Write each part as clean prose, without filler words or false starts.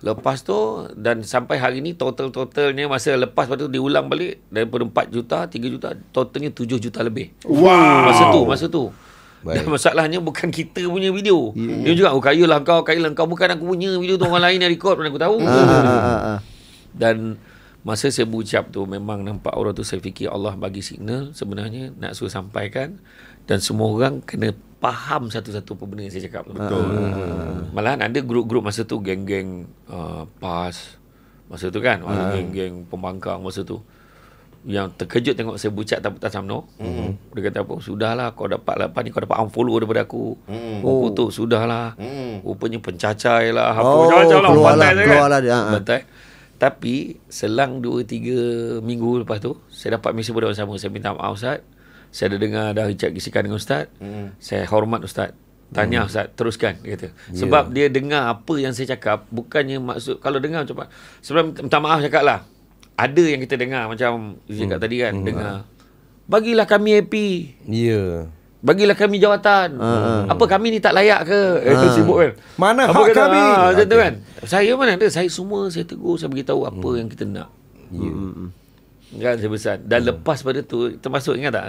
Lepas tu, dan sampai hari ni totalnya masa lepas tu diulang balik daripada 4 juta, 3 juta, totalnya 7 juta lebih. Wow. Masa tu. Dan Baik. masalahnya bukan kita punya video. Dia juga, kayalah kau, bukan aku punya video tu, orang lain yang record, mana aku tahu. Dan masa saya berucap tu, memang nampak orang tu, saya fikir Allah bagi signal sebenarnya nak suruh sampaikan, dan semua orang kena faham satu-satu apa benda yang saya cakap. Betul. Malahan ada grup-grup masa tu, geng-geng PAS masa tu kan, geng-geng pembangkang masa tu, yang terkejut tengok saya bucat tak UMNO. Dia kata apa, sudahlah kau dapat lepas ni, kau dapat unfollow daripada aku. Kau tu sudahlah. Rupanya pencacai lah, apa macam-macam lah, keluarlah dia. bantai. Tapi selang 2-3 minggu lepas tu, saya dapat mesej pada orang sama. Saya minta maaf Ustaz, saya ada dengar dah Richard kisikan dengan Ustaz. Saya hormat Ustaz. Tanya Ustaz, teruskan, dia kata. Sebab dia dengar apa yang saya cakap, bukannya maksud, kalau dengar macam, sebelum minta maaf cakap lah, ada yang kita dengar macam cakap tadi kan, dengar, bagilah kami happy, bagilah kami jawatan, apa kami ni tak layak ke, sibuk kan, mana apa hak kata, kami, macam tu kan. Saya mana ada, saya semua saya tegur, saya beritahu apa yang kita nak. Kan saya pesan. Dan lepas pada tu, termasuk ingat tak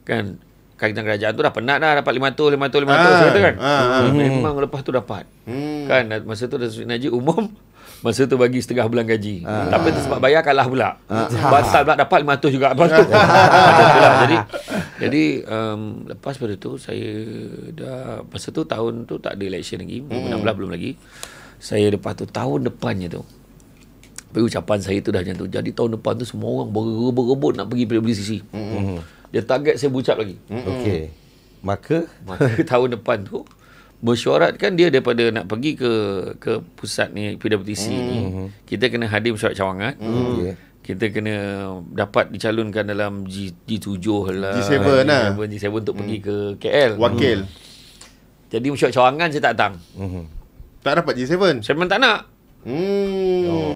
kan, kaitan kerajaan tu dah penat dah dapat 500 kata kan. Memang lepas tu dapat. Kan masa tu Datuk Seri Najib umum, masa tu bagi setengah bulan gaji. Tapi tu sebab bayar kalah pula. Batal pula dapat 500 juga lepas tu. Jadi lepas pada tu saya dah, masa tu tahun tu tak ada election lagi, 2016 belum lagi. Saya lepas tu tahun depannya tu, ucapan saya tu dah macam tu. Jadi tahun depan tu semua orang berebut nak pergi PWCC. Dia target saya bucap lagi. Okey. Maka tahun depan tu mesyuaratkan dia daripada nak pergi ke pusat ni PWTC ni, kita kena hadir mesyuarat cawangan. Kita kena dapat dicalonkan dalam G7 lah, G7 untuk pergi ke KL Wakil. Jadi mesyuarat cawangan saya tak datang. Tak dapat G7. Saya memang tak nak.